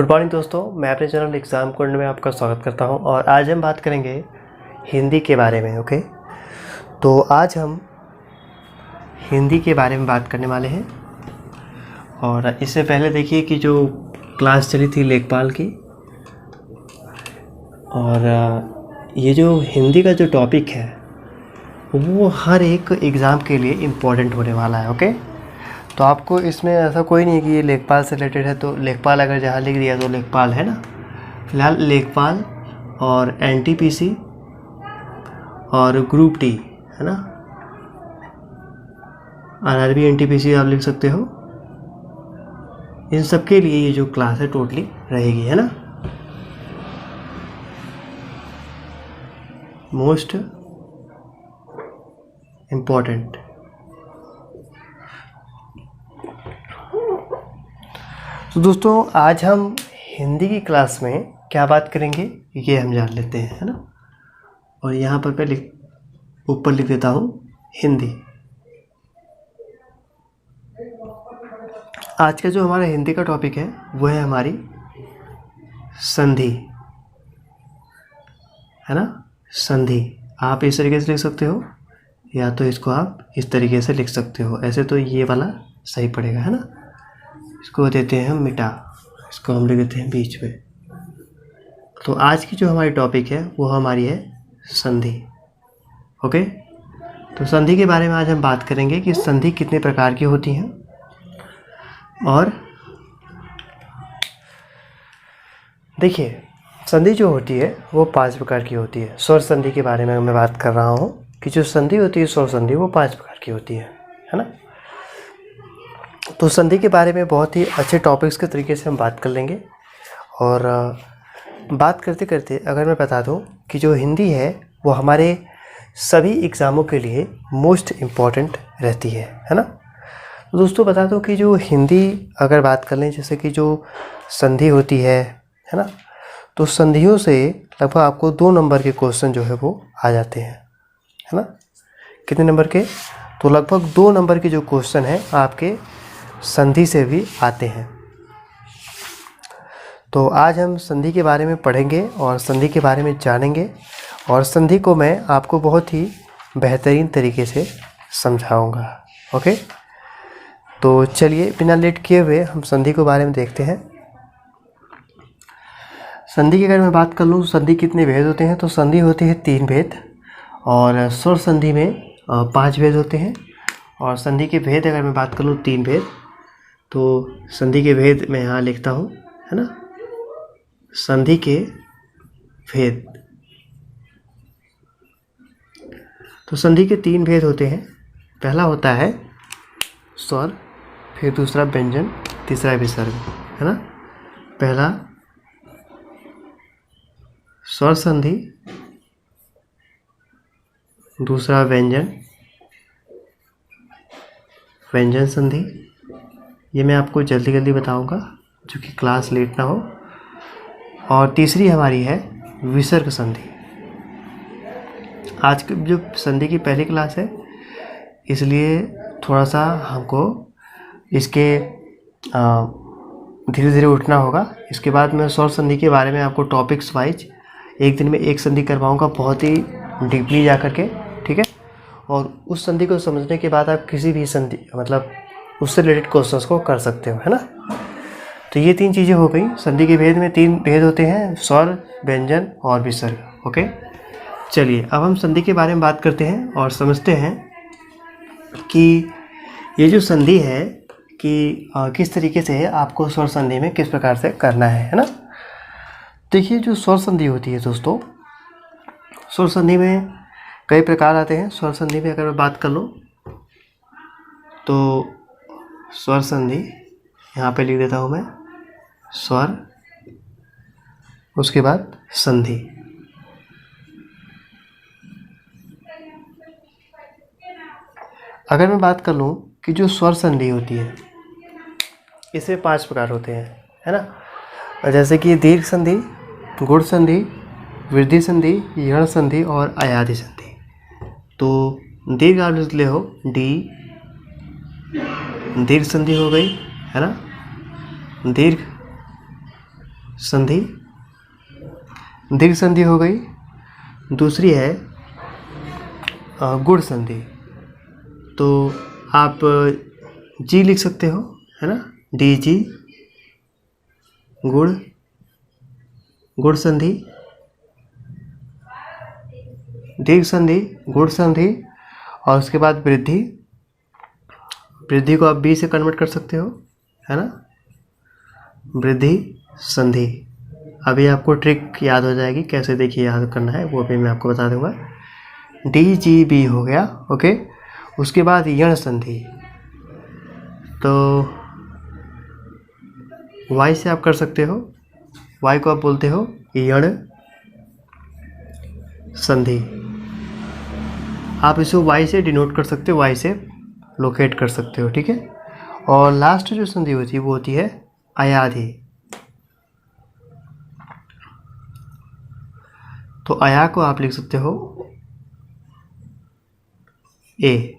Good morning दोस्तों, मैं अपने चैनल एग्ज़ाम कोड में आपका स्वागत करता हूं और आज हम बात करेंगे हिंदी के बारे में। ओके, तो आज हम हिंदी के बारे में बात करने वाले हैं। और इससे पहले देखिए कि जो क्लास चली थी लेखपाल की, और ये जो हिंदी का जो टॉपिक है वो हर एक एग्ज़ाम के लिए इम्पोर्टेंट होने वाला है। ओके, तो आपको इसमें ऐसा कोई नहीं है कि ये लेखपाल से रिलेटेड है तो लेखपाल अगर जहाँ लिख दिया तो लेखपाल है ना। फिलहाल लेखपाल और एनटीपीसी और ग्रुप डी है ना, आरआरबी एनटीपीसी आप लिख सकते हो। इन सब के लिए ये जो क्लास है टोटली रहेगी, है ना। Most important. तो दोस्तों आज हम हिंदी की क्लास में क्या बात करेंगे ये हम जान लेते हैं, है ना। और यहाँ पर मैं ऊपर लिख देता हूँ हिंदी। आज का जो हमारा हिंदी का टॉपिक है वो है हमारी संधि, है ना। संधि आप इस तरीके से लिख सकते हो या तो इसको आप इस तरीके से लिख सकते हो। ऐसे तो ये वाला सही पड़ेगा, है ना। इसको देते हैं हम मिटा, इसको हम लिख देते हैं बीच में। तो आज की जो हमारी टॉपिक है वो हमारी है संधि। ओके, तो संधि के बारे में आज हम बात करेंगे कि संधि कितने प्रकार की होती हैं। और देखिए संधि जो होती है वो 5 प्रकार की होती है। स्वर संधि के बारे में मैं बात कर रहा हूँ कि जो संधि होती है स्वर संधि वो 5 प्रकार की होती है ना। तो संधि के बारे में बहुत ही अच्छे टॉपिक्स के तरीके से हम बात कर लेंगे। और बात करते करते अगर मैं बता दूं कि जो हिंदी है वो हमारे सभी एग्ज़ामों के लिए मोस्ट इम्पॉर्टेंट रहती है ना। तो दोस्तों बता दो कि जो हिंदी अगर बात कर लें, जैसे कि जो संधि होती है ना, तो संधियों से लगभग आपको 2 नंबर के क्वेश्चन जो है वो आ जाते हैं, है ना। कितने नंबर के? तो लगभग 2 नंबर के जो क्वेश्चन हैं आपके संधि से भी आते हैं। तो आज हम संधि के बारे में पढ़ेंगे और संधि के बारे में जानेंगे, और संधि को मैं आपको बहुत ही बेहतरीन तरीके से समझाऊंगा। ओके, तो चलिए बिना लेट किए हुए हम संधि के बारे में देखते हैं। संधि की अगर मैं बात कर लूँ, संधि कितने भेद होते हैं, तो संधि होती है 3 भेद, और स्वर संधि में 5 भेद होते हैं। और संधि के भेद अगर मैं बात कर लूँ 3 भेद, तो संधि के भेद मैं यहाँ लिखता हूँ, है ना। संधि के भेद, तो संधि के 3 भेद होते हैं। पहला होता है स्वर, फिर दूसरा व्यंजन, तीसरा विसर्ग, है ना। पहला स्वर संधि, दूसरा व्यंजन संधि। ये मैं आपको जल्दी जल्दी बताऊंगा जो कि क्लास लेट ना हो। और तीसरी हमारी है विसर्ग संधि। आज की जो संधि की पहली क्लास है इसलिए थोड़ा सा हमको इसके धीरे धीरे उठना होगा। इसके बाद मैं स्वर संधि के बारे में आपको टॉपिक्स वाइज एक दिन में एक संधि करवाऊंगा, बहुत ही डीपली जा करके, ठीक है। और उस संधि को समझने के बाद आप किसी भी संधि मतलब उससे रिलेटेड क्वेश्चंस को कर सकते हो, है ना। तो ये 3 चीज़ें हो गई। संधि के भेद में 3 भेद होते हैं, स्वर, व्यंजन और विसर्ग। ओके, चलिए अब हम संधि के बारे में बात करते हैं और समझते हैं कि ये जो संधि है कि किस तरीके से आपको स्वर संधि में किस प्रकार से करना है ना। देखिए जो स्वर संधि होती है दोस्तों, स्वर संधि में कई प्रकार आते हैं। स्वर संधि में अगर मैं बात कर लूँ तो स्वर संधि यहाँ पे लिख देता हूँ मैं, स्वर, उसके बाद संधि। अगर मैं बात कर लूँ कि जो स्वर संधि होती है इसमें 5 प्रकार होते हैं, है ना। जैसे कि दीर्घ संधि, गुण संधि, वृद्धि संधि, यण संधि और अयाधि संधि। तो दीर्घ आप लिख ले हो डी, दीर्घ संधि हो गई, है ना। दीर्घ संधि, दीर्घ संधि हो गई। दूसरी है गुण संधि। तो आप जी लिख सकते हो, है ना, डी जी, गुण, गुण संधि, दीर्घ संधि, गुण संधि, और उसके बाद वृद्धि। वृद्धि को आप बी से कन्वर्ट कर सकते हो, है ना, वृद्धि संधि। अभी आपको ट्रिक याद हो जाएगी, कैसे देखिए याद करना है वो भी मैं आपको बता दूंगा। डी जी बी हो गया, ओके। उसके बाद यण संधि, तो वाई से आप कर सकते हो, वाई को आप बोलते हो यण संधि। आप इसे वाई से डिनोट कर सकते हो, वाई से लोकेट कर सकते हो, ठीक है। और लास्ट जो संधि होती है वो होती है अयाधि। तो अया को आप लिख सकते हो ए,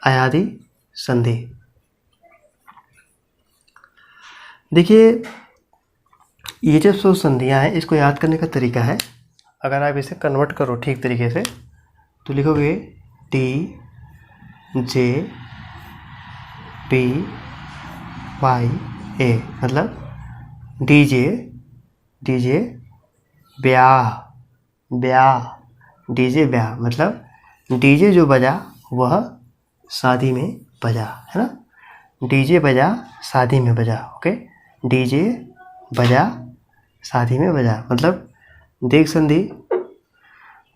अयाधि संधि। देखिए ये जो सो संधियां हैं, इसको याद करने का तरीका है, अगर आप इसे कन्वर्ट करो ठीक तरीके से तो लिखोगे टी जे पी वाई ए, मतलब डीजे, डीजे ब्याह, ब्याह, डीजे ब्याह, मतलब डीजे जो बजा वह शादी में बजा, है ना, डीजे बजा शादी में बजा, ओके। डीजे बजा शादी में बजा, मतलब दीर्घ संधि,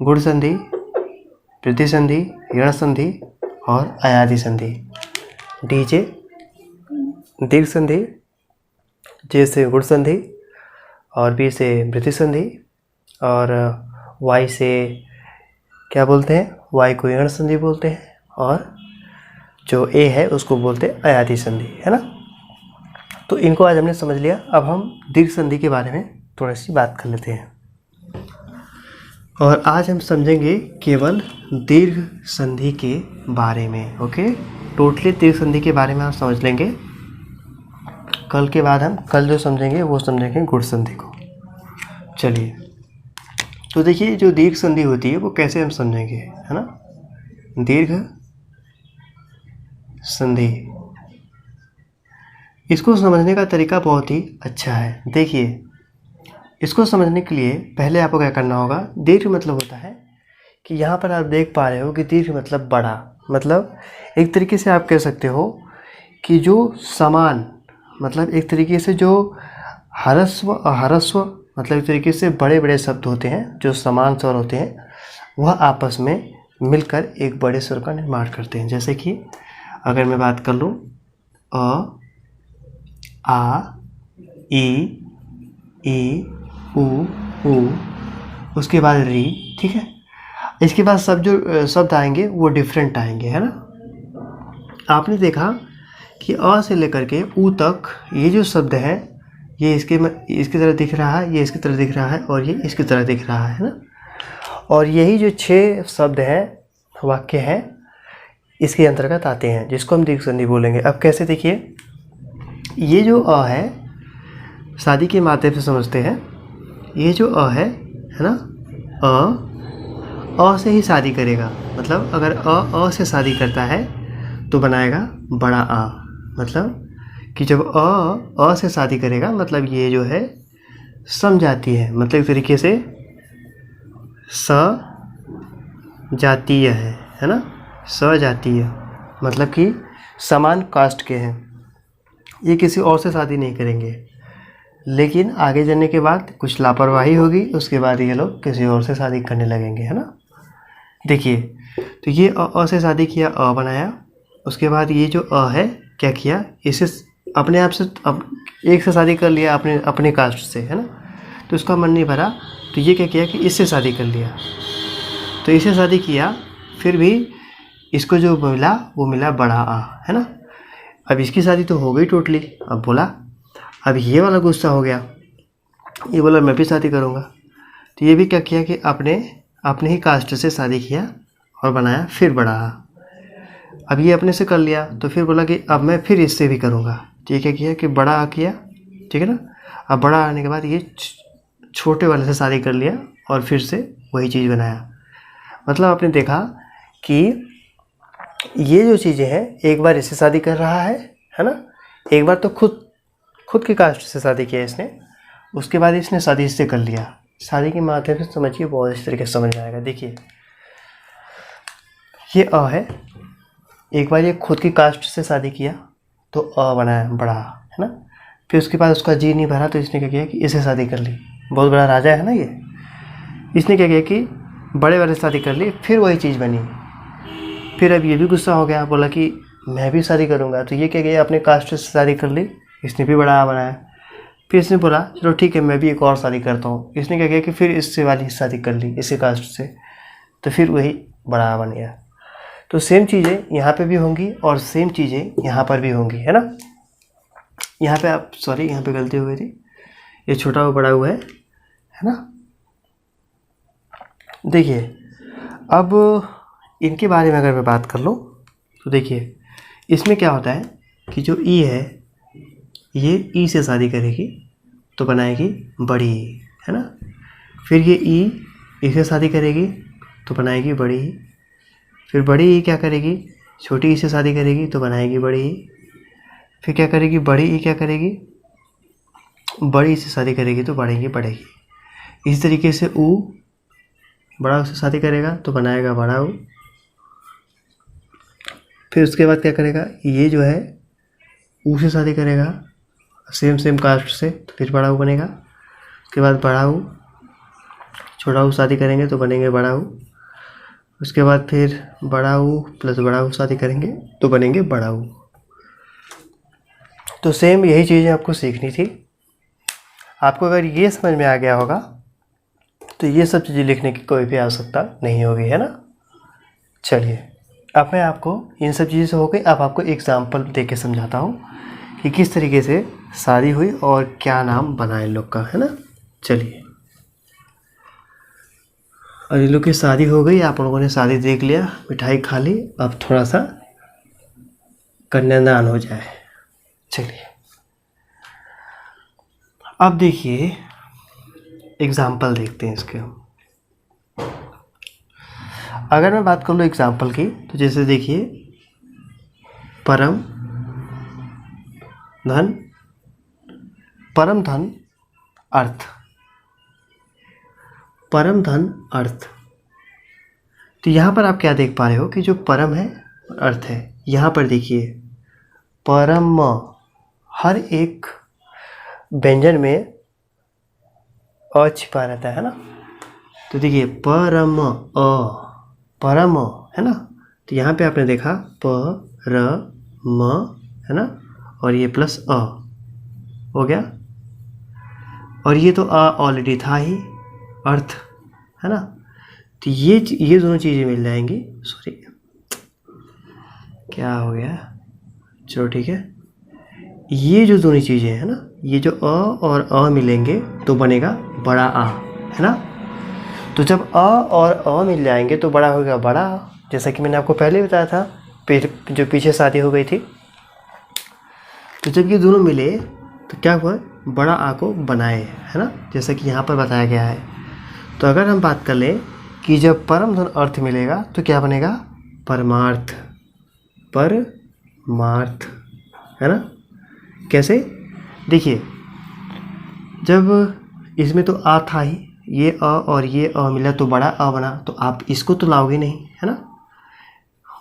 गुण संधि, वृद्धि संधि, यण संधि और अयाधि संधि। डीजे दीर्घ संधि, जे से गुण संधि, और बी से वृद्धि संधि, और वाई से क्या बोलते हैं, वाई को यण संधि बोलते हैं, और जो ए है उसको बोलते हैं अयाधि संधि, है ना। तो इनको आज हमने समझ लिया। अब हम दीर्घ संधि के बारे में थोड़ी सी बात कर लेते हैं, और आज हम समझेंगे केवल दीर्घ संधि के बारे में, ओके। टोटली दीर्घ संधि के बारे में हम समझ लेंगे। कल के बाद हम कल जो समझेंगे वो समझेंगे गुण संधि को। चलिए, तो देखिए जो दीर्घ संधि होती है वो कैसे हम समझेंगे, है ना। दीर्घ संधि, इसको समझने का तरीका बहुत ही अच्छा है। देखिए इसको समझने के लिए पहले आपको क्या करना होगा, दीर्घ मतलब होता है कि यहाँ पर आप देख पा रहे हो कि दीर्घ मतलब बड़ा, मतलब एक तरीके से आप कह सकते हो कि जो समान, मतलब एक तरीके से जो ह्रस्व अह्रस्व, मतलब एक तरीके से बड़े बड़े शब्द होते हैं जो समान स्वर होते हैं, वह आपस में मिलकर एक बड़े स्वर का निर्माण करते हैं। जैसे कि अगर मैं बात कर लूँ अ, आ, ई, ऊ, उसके बाद री, ठीक है। इसके बाद सब जो शब्द आएंगे वो डिफरेंट आएंगे, है ना। आपने देखा कि अ से लेकर के ऊ तक ये जो शब्द हैं ये इसकी तरह दिख रहा है, ये इसकी तरह दिख रहा है, और ये इसकी तरह दिख रहा है ना। और यही जो 6 शब्द हैं, वाक्य हैं, इसके अंतर्गत आते हैं, जिसको हम दीर्घ संधि बोलेंगे। अब कैसे, देखिए ये जो अ है शादी के माध्यम से समझते हैं। ये जो अ है ना, अ से ही शादी करेगा, मतलब अगर अ से शादी करता है तो बनाएगा बड़ा आ, मतलब कि जब अ से शादी करेगा मतलब ये जो है समजातीय है, मतलब एक तरीके से सजातीय है ना, सजातीय मतलब कि समान कास्ट के हैं, ये किसी और से शादी नहीं करेंगे। लेकिन आगे जाने के बाद कुछ लापरवाही होगी, उसके बाद ये लोग किसी और से शादी करने लगेंगे, है ना। देखिए तो ये अ से शादी किया, अ बनाया, उसके बाद ये जो अ है क्या किया, इसे अपने आप से एक से शादी कर लिया अपने कास्ट से, है ना। तो उसका मन नहीं भरा तो ये क्या किया कि इससे शादी कर लिया, तो इससे शादी किया, फिर भी इसको जो मिला वो मिला बड़ा आ, है ना। अब इसकी शादी तो हो गई टोटली। अब बोला, अब ये वाला गुस्सा हो गया, ये बोला मैं भी शादी करूँगा, तो ये भी क्या किया कि अपने ही कास्ट से शादी किया और बनाया फिर बड़ा आ। अब ये अपने से कर लिया, तो फिर बोला कि अब मैं फिर इससे भी करूँगा। तो ये क्या किया कि बड़ा आ किया, ठीक है ना। अब बड़ा आने के बाद ये छोटे वाले से शादी कर लिया और फिर से वही चीज़ बनाया। मतलब आपने देखा कि ये जो चीज़ें हैं, एक बार इससे शादी कर रहा है ना, एक बार तो खुद की कास्ट से शादी किया इसने, उसके बाद इसने शादी इससे कर लिया। शादी के माध्यम से समझिए बहुत इस तरीके से समझ में आएगा। देखिए ये अ है, एक बार ये खुद की कास्ट से शादी किया तो अ बनाया बड़ा, है ना। फिर उसके बाद उसका जी नहीं भरा तो इसने क्या किया कि इसे शादी कर ली। बहुत बड़ा राजा है ना ये, इसने क्या किया कि बड़े वाले से शादी कर ली, फिर वही चीज़ बनी। फिर अब ये भी गुस्सा हो गया, बोला कि मैं भी शादी करूँगा। तो ये क्या किया, अपने कास्ट से शादी कर ली, इसने भी बड़ा बनाया। फिर इसने बोला चलो ठीक है मैं भी एक और शादी करता हूँ। इसने क्या किया कि फिर इससे वाली शादी कर ली, इसी कास्ट से, तो फिर वही बड़ा बन गया। तो सेम चीज़ें यहाँ पे भी होंगी और सेम चीज़ें यहाँ पर भी होंगी, है ना। यहाँ पे आप सॉरी यहाँ पे गलती हो गई थी, ये छोटा हुआ बड़ा हुआ है ना। देखिए अब इनके बारे में अगर मैं बात कर लूँ तो देखिए इसमें क्या होता है कि जो ई है ये ई से शादी करेगी तो बनाएगी बड़ी ई, है ना। फिर ये ई इसे शादी करेगी तो बनाएगी बड़ी ई। फिर बड़ी ई क्या करेगी, छोटी ई से शादी करेगी तो बनाएगी बड़ी ई। फिर क्या करेगी, बड़ी ई क्या करेगी, बड़ी ई से शादी करेगी तो बढ़ेगी। इसी तरीके से ऊ बड़ा ऊ से शादी करेगा तो बनाएगा बड़ा ऊ। फिर उसके बाद क्या करेगा, ये जो है ऊ से शादी करेगा सेम कास्ट से तो फिर बड़ा ऊ बनेगा। उसके बाद बड़ा ऊ छोटा ऊ शादी करेंगे तो बनेंगे बड़ा ऊ। उसके बाद फिर बड़ा ऊ प्लस बड़ा ऊ शादी करेंगे तो बनेंगे बड़ा ऊ। तो सेम यही चीज़ें आपको सीखनी थी। आपको अगर ये समझ में आ गया होगा तो ये सब चीज़ें लिखने की कोई भी आवश्यकता नहीं होगी, है ना। चलिए अब मैं आपको इन सब चीज़ों से हो गई, अब आपको एग्जाम्पल दे के समझाता हूँ कि किस तरीके से शादी हुई और क्या नाम बना इन लोग का, है ना। चलिए और इन लोग की शादी हो गई, आप लोगों ने शादी देख लिया, मिठाई खा ली, अब थोड़ा सा कन्यादान हो जाए। चलिए अब देखिए एग्जाम्पल देखते हैं इसके। अगर मैं बात कर लूँ एग्जाम्पल की तो जैसे देखिए परम धन अर्थ, परम धन अर्थ। तो यहाँ पर आप क्या देख पा रहे हो कि जो परम है अर्थ है, यहाँ पर देखिए परम, हर एक व्यंजन में अ छिपा रहता है ना। तो देखिए परम परम, है ना। तो यहाँ पे आपने देखा प र म, है ना, और ये प्लस अ हो गया। और ये तो अ ऑलरेडी था ही, अर्थ, है ना। तो ये दोनों चीज़ें मिल जाएंगी। सॉरी क्या हो गया, चलो ठीक है। ये जो दोनों चीज़ें हैं ना, ये जो अ और अ मिलेंगे तो बनेगा बड़ा आ, है ना। तो जब अ और अ मिल जाएंगे तो बड़ा होगा बड़ा आ, जैसा कि मैंने आपको पहले बताया था, जो पीछे शादी हो गई थी। तो जब ये दोनों मिले तो क्या हुआ, बड़ा आ को बनाए, है ना, जैसा कि यहाँ पर बताया गया है। तो अगर हम बात कर लें कि जब परम धन अर्थ मिलेगा तो क्या बनेगा, परमार्थ, परमार्थ, है ना। कैसे, देखिए जब इसमें तो आ था ही, ये अ और ये अ मिला तो बड़ा अ बना, तो आप इसको तो लाओगे नहीं, है ना।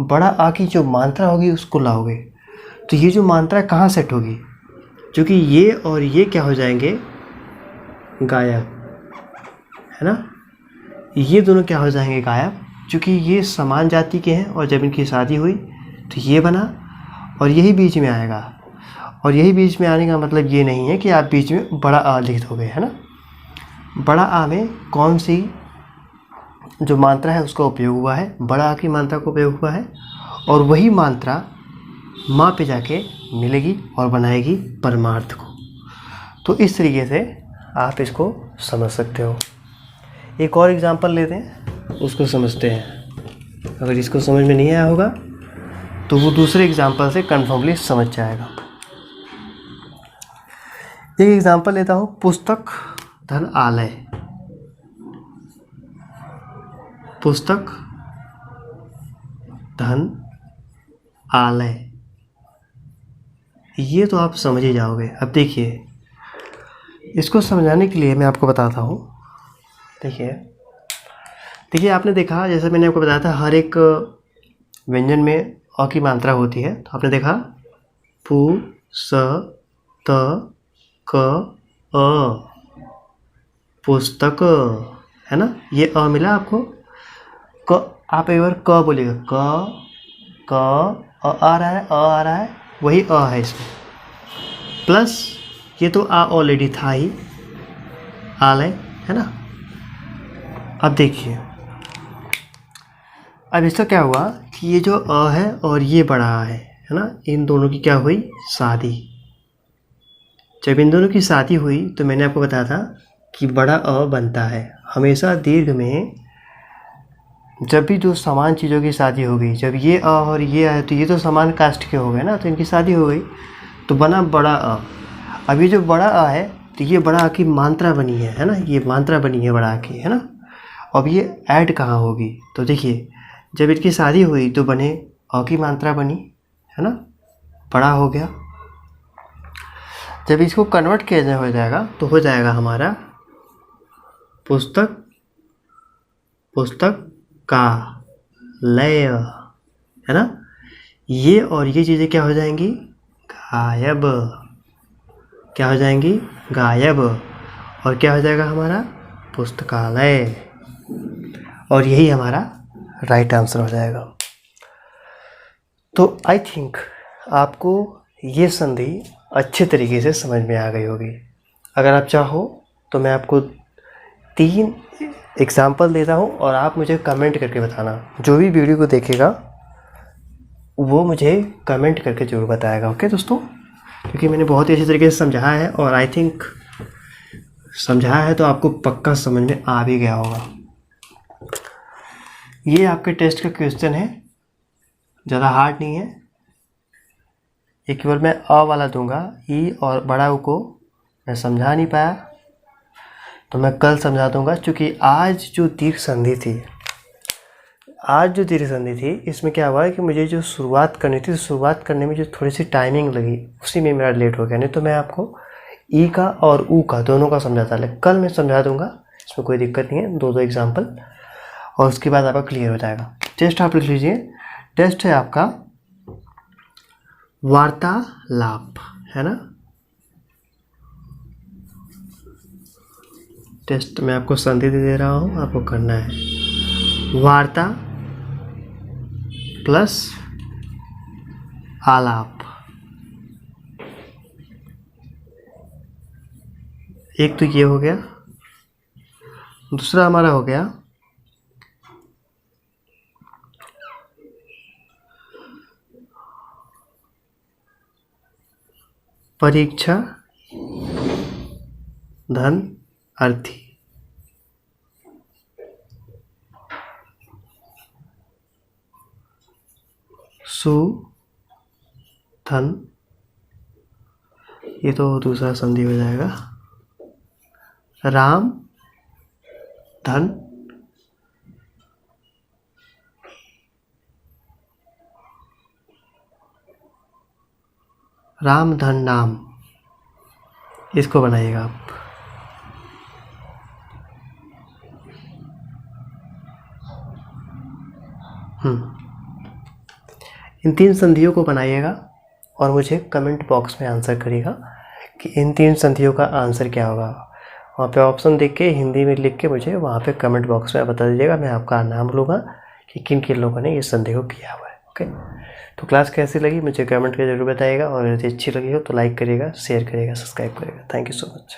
बड़ा आ की जो मात्रा होगी उसको लाओगे। तो ये जो मात्रा कहाँ सेट होगी, क्योंकि ये और ये क्या हो जाएंगे, गायब, है ना। ये दोनों क्या हो जाएंगे, गायब, क्योंकि ये समान जाति के हैं और जब इनकी शादी हुई तो ये बना और यही बीच में आएगा। और यही बीच में आने का मतलब ये नहीं है कि आप बीच में बड़ा आ लिख दोगे, है ना। बड़ा आ में कौन सी जो मात्रा है उसका उपयोग हुआ है, बड़ा आ की मात्रा का उपयोग हुआ है, और वही मात्रा माँ पे जाके मिलेगी और बनाएगी परमार्थ को। तो इस तरीके से आप इसको समझ सकते हो। एक और एग्जांपल लेते हैं, उसको समझते हैं। अगर इसको समझ में नहीं आया होगा तो वो दूसरे एग्जाम्पल से कन्फर्मली समझ जाएगा। एक एग्जाम्पल लेता हूँ, पुस्तक धन आलय। पुस्तक धन आलय, ये तो आप समझ ही जाओगे। अब देखिए, इसको समझाने के लिए मैं आपको बताता हूँ। देखिए आपने देखा, जैसे मैंने आपको बताया था, हर एक व्यंजन में अ की मात्रा होती है। तो आपने देखा पु स त क अ, पुस्तक, है ना, ये अ मिला आपको। क, आप एक बार क बोलिएगा, क आ रहा है, अ आ रहा है, वही अ है इसमें, प्लस ये तो आ ऑलरेडी था ही, आलय, है ना। अब देखिए, अब इसका क्या हुआ कि ये जो अ है और ये बड़ा आ है ना, इन दोनों की क्या हुई, शादी। जब इन दोनों की शादी हुई तो मैंने आपको बताया था कि बड़ा अ बनता है हमेशा दीर्घ में। जब भी दो समान चीज़ों की शादी हो गई, जब ये अ और ये आए तो ये तो समान कास्ट के हो गए ना, तो इनकी शादी हो गई तो बना बड़ा अ। अब ये जो बड़ा अ है तो ये बड़ा अ की मात्रा बनी है ना, ये मात्रा बनी है बड़ा अ की, है ना। अब ये ऐड कहाँ होगी, तो देखिए जब इनकी शादी हुई तो बने अ की मात्रा बनी, है ना, बड़ा हो गया। जब इसको कन्वर्ट किया हो जाएगा तो हो जाएगा हमारा पुस्तक, पुस्तक का लय, है ना। ये और ये चीज़ें क्या हो जाएंगी, गायब। क्या हो जाएंगी, गायब। और क्या हो जाएगा हमारा, पुस्तकालय। और यही हमारा राइट आंसर हो जाएगा। तो आई थिंक आपको ये संधि अच्छे तरीके से समझ में आ गई होगी। अगर आप चाहो तो मैं आपको 3 एग्जाम्पल देता हूँ और आप मुझे कमेंट करके बताना। जो भी वीडियो को देखेगा वो मुझे कमेंट करके ज़रूर बताएगा। ओके दोस्तों, क्योंकि मैंने बहुत ही अच्छे तरीके से समझाया है और आई थिंक समझाया है तो आपको पक्का समझ में आ भी गया होगा। ये आपके टेस्ट का क्वेश्चन है, ज़्यादा हार्ड नहीं है। ये केवल मैं अ वाला दूंगा, ई और बड़ा ऊ को मैं समझा नहीं पाया तो मैं कल समझा दूंगा। क्योंकि आज जो दीर्घ संधि थी, इसमें क्या हुआ है कि मुझे जो शुरुआत करनी थी, शुरुआत करने में जो थोड़ी सी टाइमिंग लगी उसी में मेरा लेट हो गया। नहीं तो मैं आपको ई का और ऊ का दोनों का समझाता, लेकिन कल मैं समझा दूंगा, इसमें कोई दिक्कत नहीं है। 2 एग्जाम्पल और उसके बाद आपका क्लियर हो जाएगा। टेस्ट आप लिख लीजिए, टेस्ट है आपका वार्तालाप, है ना। टेस्ट में आपको संधि दे रहा हूँ, आपको करना है वार्ता प्लस आलाप। एक तो ये हो गया, दूसरा हमारा हो गया परीक्षा धन अर्थी। सु धन, ये तो दूसरा संधि हो जाएगा, राम धन राम धन नाम, इसको बनाइएगा आप। इन 3 संधियों को बनाइएगा और मुझे कमेंट बॉक्स में आंसर करिएगा कि इन 3 संधियों का आंसर क्या होगा। वहाँ पे ऑप्शन देख के हिंदी में लिख के मुझे वहाँ पे कमेंट बॉक्स में बता दीजिएगा। मैं आपका नाम लूँगा कि किन किन लोगों ने इस संधि को किया हुआ है। ओके, तो क्लास कैसी लगी मुझे कमेंट करके जरूर बताइएगा, और यदि अच्छी लगी हो तो लाइक करिएगा, शेयर करिएगा, सब्सक्राइब करिएगा। Thank you so much.